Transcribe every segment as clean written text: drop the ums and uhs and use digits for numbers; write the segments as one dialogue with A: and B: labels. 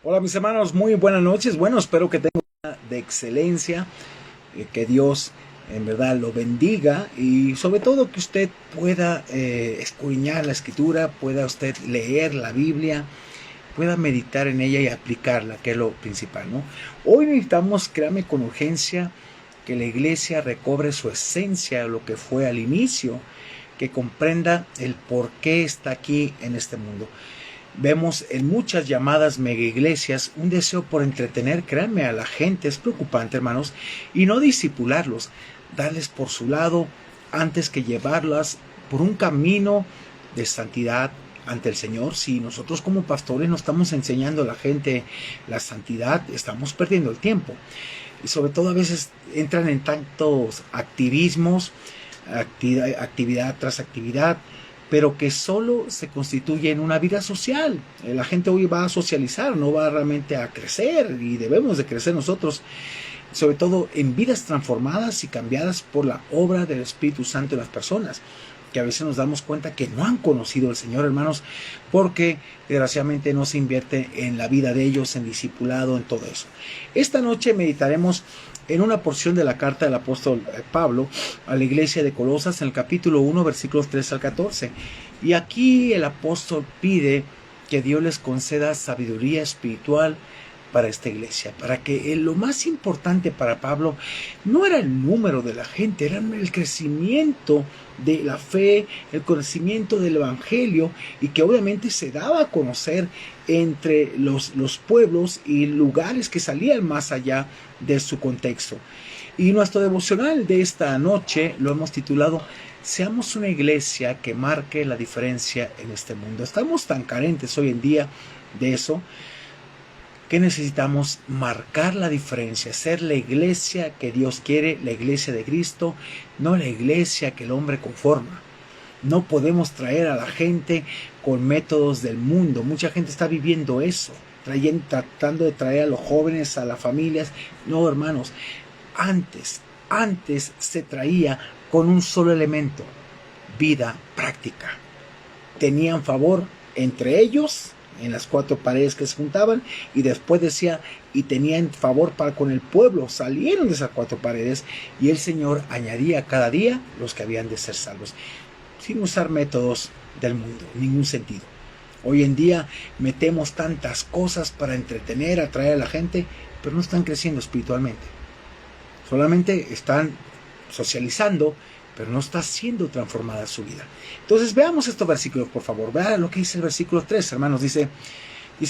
A: Hola mis hermanos, muy buenas noches. Bueno, espero que tengan una de excelencia, que Dios en verdad lo bendiga y sobre todo que usted pueda escudriñar la escritura, pueda usted leer la Biblia, pueda meditar en ella y aplicarla, que es lo principal, ¿no? Hoy necesitamos, créame con urgencia, que la iglesia recobre su esencia, lo que fue al inicio, que comprenda el por qué está aquí en este mundo. Vemos en muchas llamadas mega iglesias un deseo por entretener, créanme, a la gente. Es preocupante, hermanos, y no disipularlos, darles por su lado antes que llevarlas por un camino de santidad ante el Señor. Si nosotros como pastores no estamos enseñando a la gente la santidad, estamos perdiendo el tiempo. Y sobre todo a veces entran en tantos activismos, actividad tras actividad, pero que solo se constituye en una vida social. La gente hoy va a socializar, no va realmente a crecer, y debemos de crecer nosotros, sobre todo en vidas transformadas y cambiadas por la obra del Espíritu Santo en las personas, que a veces nos damos cuenta que no han conocido al Señor, hermanos, porque desgraciadamente no se invierte en la vida de ellos, en discipulado, en todo eso. Esta noche meditaremos en una porción de la carta del apóstol Pablo a la iglesia de Colosas, en el capítulo 1, versículos 3 al 14. Y aquí el apóstol pide que Dios les conceda sabiduría espiritual para esta iglesia, para que lo más importante para Pablo no era el número de la gente, era el crecimiento de la fe, el conocimiento del evangelio, y que obviamente se daba a conocer entre los pueblos y lugares que salían más allá de su contexto. Y nuestro devocional de esta noche lo hemos titulado Seamos una iglesia que marque la diferencia en este mundo. Estamos tan carentes hoy en día de eso, que necesitamos marcar la diferencia, ser la iglesia que Dios quiere, la iglesia de Cristo, no la iglesia que el hombre conforma. No podemos traer a la gente con métodos del mundo. Mucha gente está viviendo eso, tratando de traer a los jóvenes, a las familias. No, hermanos, antes se traía con un solo elemento: vida práctica. Tenían favor entre ellos, en las cuatro paredes que se juntaban, y después decía, y tenían favor para con el pueblo. Salieron de esas cuatro paredes y el Señor añadía cada día los que habían de ser salvos, sin usar métodos del mundo, en ningún sentido. Hoy en día metemos tantas cosas para entretener, atraer a la gente, pero no están creciendo espiritualmente. Solamente están socializando, pero no está siendo transformada su vida. Entonces veamos estos versículos, por favor. Vean lo que dice el versículo 3, hermanos. Dice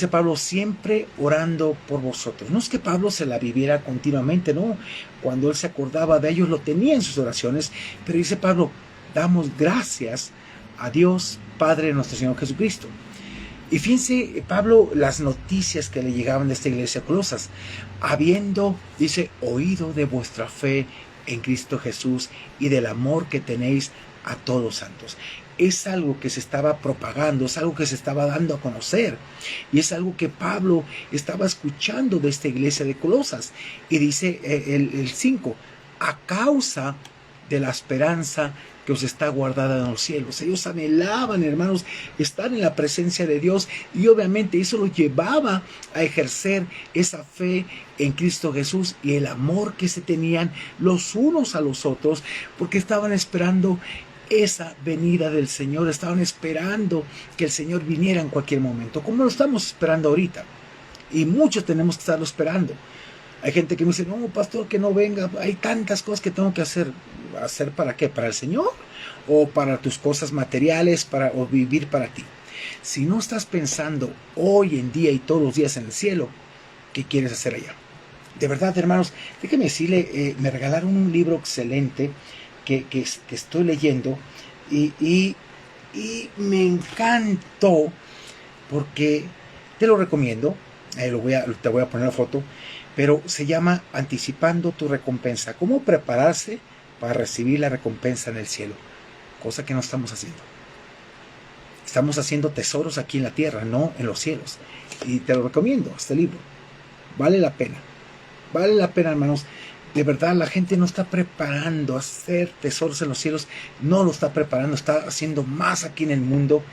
A: Pablo, siempre orando por vosotros. No es que Pablo se la viviera continuamente, no. Cuando él se acordaba de ellos, lo tenía en sus oraciones. Pero dice Pablo, damos gracias a Dios, Padre de nuestro Señor Jesucristo. Y fíjense, Pablo, las noticias que le llegaban de esta iglesia de Colosas, habiendo, dice, oído de vuestra fe en Cristo Jesús y del amor que tenéis a todos los santos. Es algo que se estaba propagando, es algo que se estaba dando a conocer, y es algo que Pablo estaba escuchando de esta iglesia de Colosas. Y dice el 5, a causa de la esperanza que os está guardada en los cielos. Ellos anhelaban, hermanos, estar en la presencia de Dios, y obviamente eso los llevaba a ejercer esa fe en Cristo Jesús y el amor que se tenían los unos a los otros, porque estaban esperando esa venida del Señor, estaban esperando que el Señor viniera en cualquier momento, como lo estamos esperando ahorita, y muchos tenemos que estarlo esperando. Hay gente que me dice, no, pastor, que no venga, hay tantas cosas que tengo que hacer. ¿Hacer para qué? ¿Para el Señor? ¿O para tus cosas materiales? ¿O vivir para ti? Si no estás pensando hoy en día y todos los días en el cielo, ¿qué quieres hacer allá? De verdad, hermanos, déjenme decirle, me regalaron un libro excelente que estoy leyendo, y me encantó, porque te lo recomiendo. Te voy a poner la foto, pero se llama Anticipando tu recompensa. ¿Cómo prepararse para recibir la recompensa en el cielo? Cosa que no estamos haciendo. Estamos haciendo tesoros aquí en la tierra, no en los cielos. Y te lo recomiendo, este libro. Vale la pena, hermanos, De verdad, la gente no está preparando hacer tesoros en los cielos, no lo está preparando, está haciendo más aquí en el mundo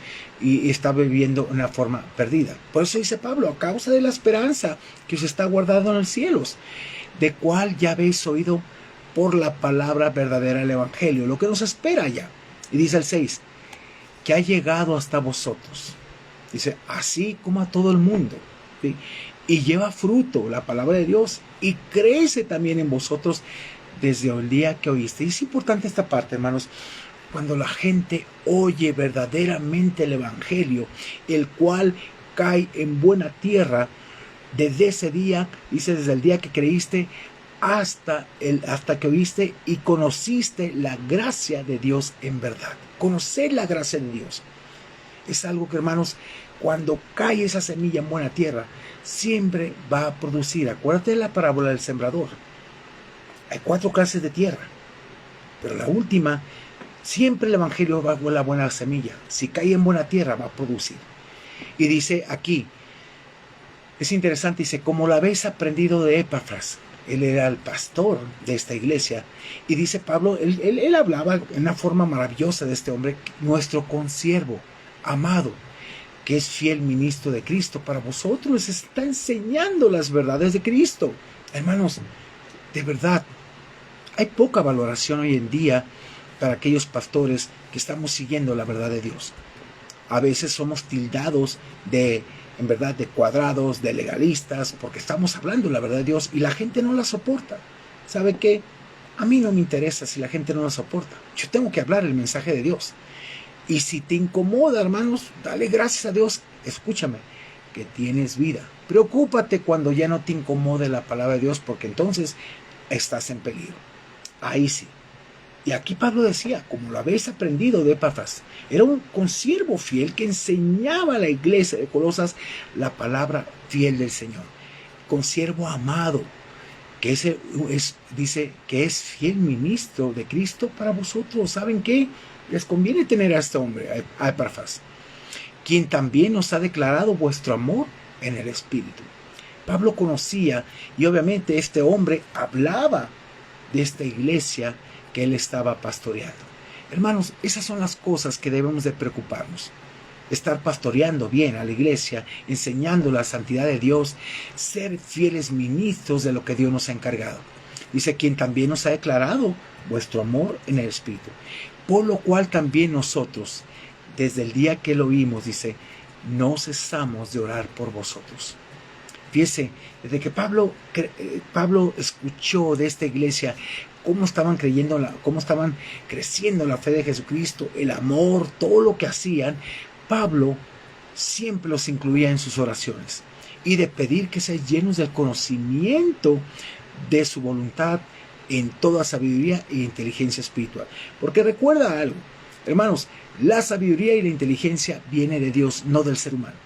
A: y está viviendo de una forma perdida. Por eso dice Pablo, a causa de la esperanza que os está guardado en los cielos, de cual ya habéis oído por la palabra verdadera del Evangelio, lo que nos espera ya. Y dice el 6, que ha llegado hasta vosotros. Dice, así como a todo el mundo. ¿Sí? Y lleva fruto la palabra de Dios y crece también en vosotros desde el día que oíste. Y es importante esta parte, hermanos, cuando la gente oye verdaderamente el Evangelio, el cual cae en buena tierra, desde ese día, dice, desde el día que creíste hasta que oíste y conociste la gracia de Dios en verdad. Conocer la gracia de Dios es algo que, hermanos, cuando cae esa semilla en buena tierra, siempre va a producir. Acuérdate de la parábola del sembrador. Hay 4 clases de tierra, pero la última, siempre el Evangelio va a la buena semilla. Si cae en buena tierra, va a producir. Y dice aquí, es interesante, dice, como lo habéis aprendido de Epafras. Él era el pastor de esta iglesia. Y dice Pablo, él hablaba en una forma maravillosa de este hombre, nuestro consiervo, amado, que es fiel ministro de Cristo para vosotros, les está enseñando las verdades de Cristo. Hermanos, de verdad, hay poca valoración hoy en día para aquellos pastores que estamos siguiendo la verdad de Dios. A veces somos tildados de, en verdad, de cuadrados, de legalistas, porque estamos hablando la verdad de Dios y la gente no la soporta. ¿Sabe qué? A mí no me interesa si la gente no la soporta. Yo tengo que hablar el mensaje de Dios. Y si te incomoda, hermanos, dale gracias a Dios. Escúchame, que tienes vida. Preocúpate cuando ya no te incomode la palabra de Dios, porque entonces estás en peligro. Ahí sí. Y aquí Pablo decía, como lo habéis aprendido de Epafras, era un consiervo fiel que enseñaba a la iglesia de Colosas la palabra fiel del Señor. Consiervo amado, que dice que es fiel ministro de Cristo para vosotros. ¿Saben qué? Les conviene tener a este hombre, a Epafras, quien también os ha declarado vuestro amor en el Espíritu. Pablo conocía y obviamente este hombre hablaba de esta iglesia que él estaba pastoreando. Hermanos, esas son las cosas que debemos de preocuparnos. Estar pastoreando bien a la iglesia, enseñando la santidad de Dios, ser fieles ministros de lo que Dios nos ha encargado. Dice, quien también nos ha declarado vuestro amor en el Espíritu. Por lo cual también nosotros, desde el día que lo oímos, dice, no cesamos de orar por vosotros. Fíjese, desde que Pablo escuchó de esta iglesia cómo estaban creciendo la fe de Jesucristo, el amor, todo lo que hacían, Pablo siempre los incluía en sus oraciones y de pedir que sean llenos del conocimiento de su voluntad en toda sabiduría e inteligencia espiritual. Porque recuerda algo, hermanos, la sabiduría y la inteligencia viene de Dios, no del ser humano.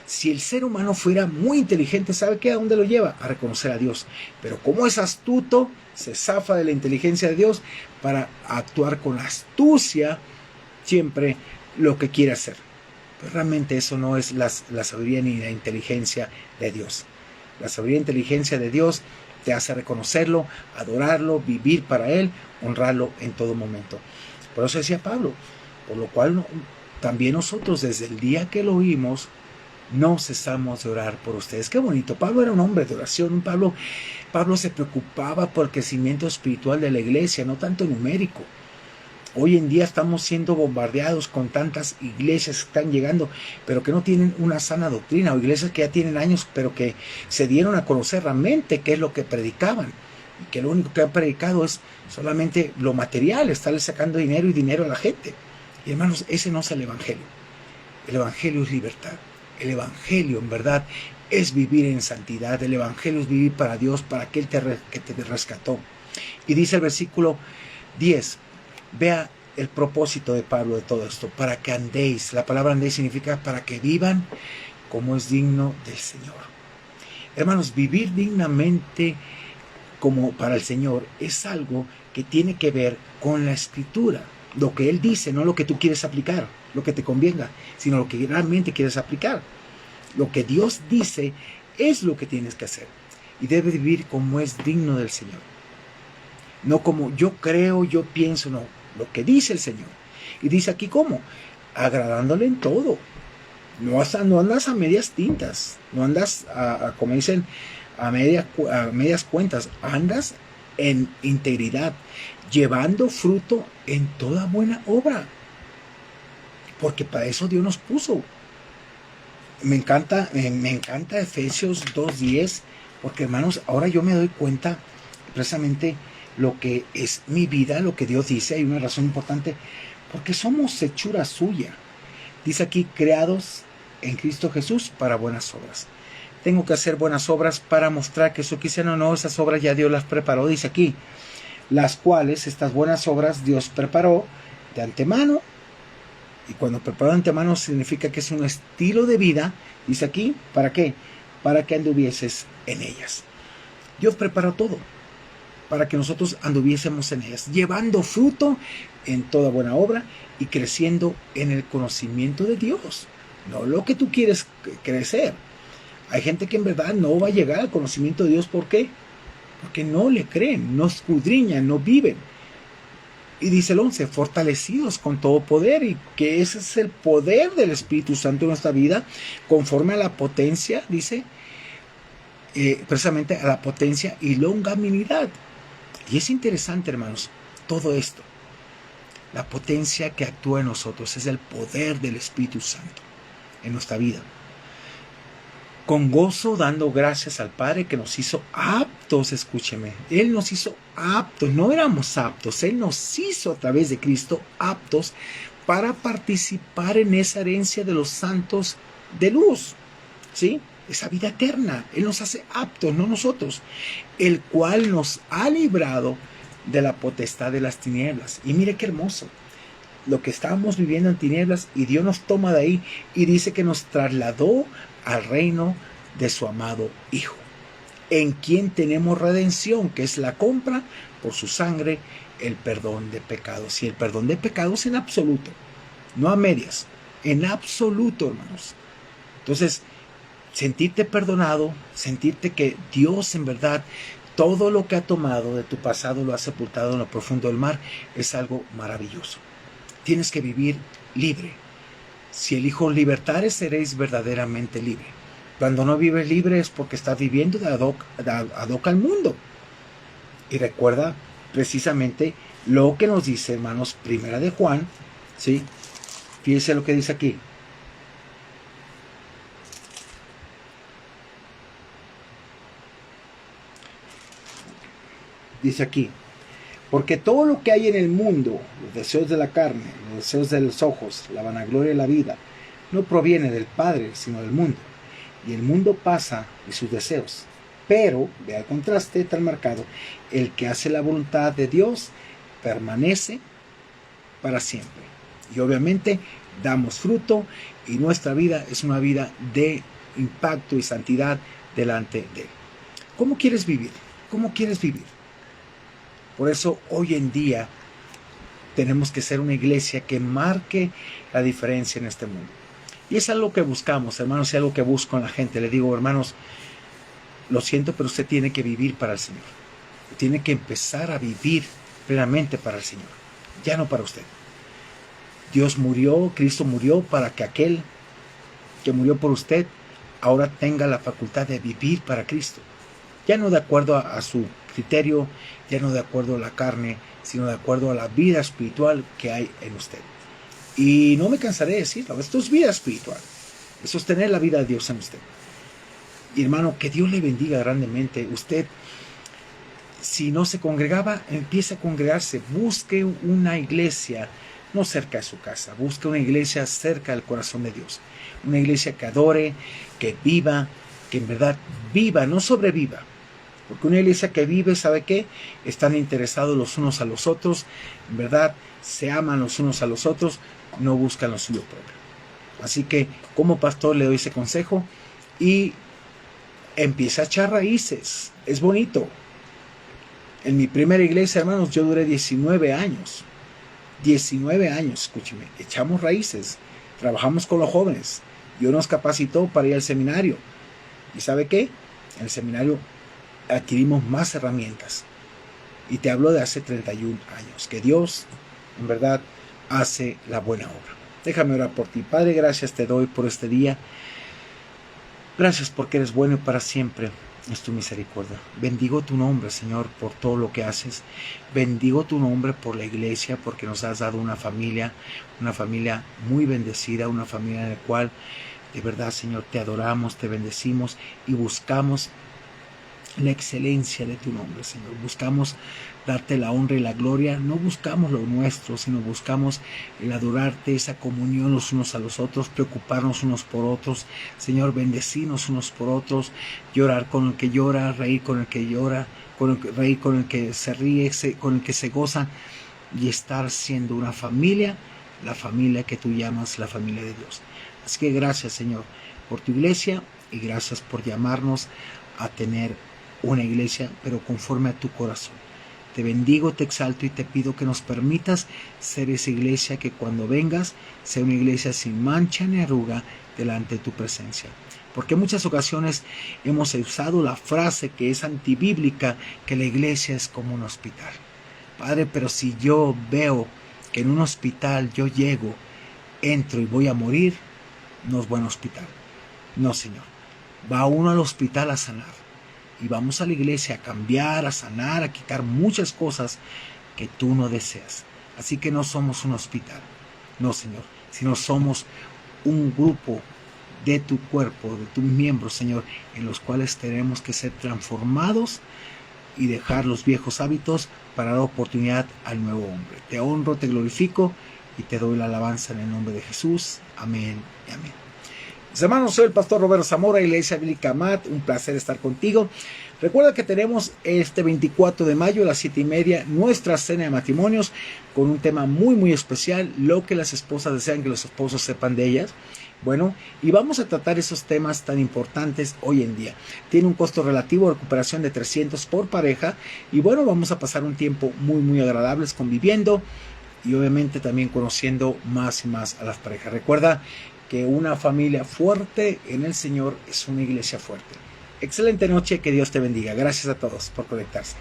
A: Si el ser humano fuera muy inteligente, ¿sabe qué? ¿A dónde lo lleva? A reconocer a Dios. Pero como es astuto, se zafa de la inteligencia de Dios para actuar con astucia siempre lo que quiere hacer. Pero realmente eso no es la sabiduría ni la inteligencia de Dios. La sabiduría e inteligencia de Dios te hace reconocerlo, adorarlo, vivir para Él, honrarlo en todo momento. Por eso decía Pablo, por lo cual también nosotros desde el día que lo oímos, no cesamos de orar por ustedes. Qué bonito. Pablo era un hombre de oración. Pablo se preocupaba por el crecimiento espiritual de la iglesia, no tanto numérico. Hoy en día estamos siendo bombardeados con tantas iglesias que están llegando, pero que no tienen una sana doctrina, o iglesias que ya tienen años, pero que se dieron a conocer realmente qué es lo que predicaban. Y que lo único que han predicado es solamente lo material, estarle sacando dinero a la gente. Y hermanos, ese no es el Evangelio. El Evangelio es libertad. El Evangelio, en verdad, es vivir en santidad. El Evangelio es vivir para Dios, para aquel que te rescató. Y dice el versículo 10, vea el propósito de Pablo de todo esto, para que andéis. La palabra andéis significa para que vivan como es digno del Señor. Hermanos, vivir dignamente como para el Señor es algo que tiene que ver con la Escritura. Lo que Él dice, no lo que tú quieres aplicar, lo que te convenga, sino lo que realmente quieres aplicar. Lo que Dios dice es lo que tienes que hacer. Y debes vivir como es digno del Señor. No como yo creo, yo pienso, no. Lo que dice el Señor. Y dice aquí cómo. Agradándole en todo. No andas a medias tintas. No andas, como dicen, a medias cuentas. Andas en integridad. Llevando fruto en toda buena obra. Porque para eso Dios nos puso. Me encanta Efesios 2:10. Porque hermanos, ahora yo me doy cuenta precisamente lo que es mi vida, lo que Dios dice. Hay una razón importante, porque somos hechura suya. Dice aquí, creados en Cristo Jesús para buenas obras. Tengo que hacer buenas obras para mostrar que soy cristiano. No, esas obras ya Dios las preparó. Dice aquí, las cuales, estas buenas obras, Dios preparó de antemano. Y cuando preparó de antemano significa que es un estilo de vida. Dice aquí, ¿para qué? Para que anduvieses en ellas. Dios preparó todo para que nosotros anduviésemos en ellas, llevando fruto en toda buena obra y creciendo en el conocimiento de Dios. No lo que tú quieres crecer. Hay gente que en verdad no va a llegar al conocimiento de Dios. ¿Por qué? Porque no le creen, no escudriñan, no viven. Y dice el 11, fortalecidos con todo poder, y que ese es el poder del Espíritu Santo en nuestra vida, conforme a la potencia, dice, precisamente a la potencia y longanimidad. Y es interesante, hermanos, todo esto. La potencia que actúa en nosotros es el poder del Espíritu Santo en nuestra vida. Con gozo dando gracias al Padre que nos hizo aptos, escúcheme. Él nos hizo aptos, no éramos aptos. Él nos hizo a través de Cristo aptos para participar en esa herencia de los santos de luz. ¿Sí? Esa vida eterna. Él nos hace aptos, no nosotros. El cual nos ha librado de la potestad de las tinieblas. Y mire qué hermoso. Lo que estábamos viviendo en tinieblas, y Dios nos toma de ahí y dice que nos trasladó al reino de su amado Hijo, en quien tenemos redención, que es la compra por su sangre, el perdón de pecados. Y el perdón de pecados en absoluto, no a medias, en absoluto, hermanos. Entonces, sentirte perdonado, sentirte que Dios en verdad todo lo que ha tomado de tu pasado lo ha sepultado en lo profundo del mar, es algo maravilloso. Tienes que vivir libre. Si el Hijo libertare, seréis verdaderamente libre. Cuando no vives libre es porque estás viviendo de ad hoc al mundo. Y recuerda precisamente lo que nos dice, hermanos, Primera de Juan, ¿sí? Fíjense lo que dice aquí. Dice aquí, porque todo lo que hay en el mundo, los deseos de la carne, los deseos de los ojos, la vanagloria de la vida, no proviene del Padre, sino del mundo. Y el mundo pasa y sus deseos. Pero, vea el contraste tan marcado, el que hace la voluntad de Dios permanece para siempre. Y obviamente damos fruto y nuestra vida es una vida de impacto y santidad delante de Él. ¿Cómo quieres vivir? ¿Cómo quieres vivir? Por eso hoy en día tenemos que ser una iglesia que marque la diferencia en este mundo. Y es algo que buscamos, hermanos, es algo que busco en la gente. Le digo, hermanos, lo siento, pero usted tiene que vivir para el Señor. Tiene que empezar a vivir plenamente para el Señor, ya no para usted. Dios murió, Cristo murió para que aquel que murió por usted ahora tenga la facultad de vivir para Cristo. Ya no de acuerdo a su criterio, ya no de acuerdo a la carne, sino de acuerdo a la vida espiritual que hay en usted. Y no me cansaré de decirlo, esto es vida espiritual, es sostener la vida de Dios en usted. Y hermano, que Dios le bendiga grandemente. Usted, si no se congregaba, empiece a congregarse, busque una iglesia, no cerca de su casa, busque una iglesia cerca del corazón de Dios, una iglesia que adore, que viva, que en verdad viva, no sobreviva. Porque una iglesia que vive, ¿sabe qué? Están interesados los unos a los otros, en verdad se aman los unos a los otros, no buscan lo suyo propio. Así que como pastor le doy ese consejo y empieza a echar raíces. Es bonito. En mi primera iglesia, hermanos, yo duré 19 años. 19 años, escúcheme. Echamos raíces, trabajamos con los jóvenes. Dios nos capacitó para ir al seminario. ¿Y sabe qué? En el seminario adquirimos más herramientas. y te habló de hace 31 años, que Dios en verdad hace la buena obra. Déjame orar por ti. Padre, gracias te doy por este día. Gracias porque eres bueno y para siempre es tu misericordia. Bendigo tu nombre, Señor, por todo lo que haces. Bendigo tu nombre por la iglesia, porque nos has dado una familia muy bendecida, una familia en la cual de verdad, Señor, te adoramos, te bendecimos y buscamos la excelencia de tu nombre, Señor. Buscamos darte la honra y la gloria. No buscamos lo nuestro, sino buscamos el adorarte, esa comunión los unos a los otros, preocuparnos unos por otros. Señor, bendecirnos unos por otros, llorar con el que llora, reír con el que llora, reír con el que se ríe, con el que se goza, y estar siendo una familia, la familia que tú llamas la familia de Dios. Así que gracias, Señor, por tu iglesia, y gracias por llamarnos a tener una iglesia, pero conforme a tu corazón. Te bendigo, te exalto y te pido que nos permitas ser esa iglesia que cuando vengas sea una iglesia sin mancha ni arruga delante de tu presencia. Porque en muchas ocasiones hemos usado la frase que es antibíblica, que la iglesia es como un hospital. Padre, pero si yo veo que en un hospital yo llego, entro y voy a morir, no es buen hospital. No, Señor. Va uno al hospital a sanar. Y vamos a la iglesia a cambiar, a sanar, a quitar muchas cosas que tú no deseas. Así que no somos un hospital, no, Señor, sino somos un grupo de tu cuerpo, de tus miembros, Señor, en los cuales tenemos que ser transformados y dejar los viejos hábitos para dar oportunidad al nuevo hombre. Te honro, te glorifico y te doy la alabanza en el nombre de Jesús. Amén y amén. Mis hermanos, soy el pastor Roberto Zamora, Iglesia Bíblica Amat. Un placer estar contigo. Recuerda que tenemos este 24 de mayo a las 7:30 nuestra cena de matrimonios con un tema muy especial, lo que las esposas desean que los esposos sepan de ellas. Bueno, y vamos a tratar esos temas tan importantes hoy en día. Tiene un costo relativo de recuperación de 300 por pareja. Y bueno, vamos a pasar un tiempo muy agradable conviviendo y obviamente también conociendo más y más a las parejas. Recuerda que una familia fuerte en el Señor es una iglesia fuerte. Excelente noche, que Dios te bendiga. Gracias a todos por conectarse.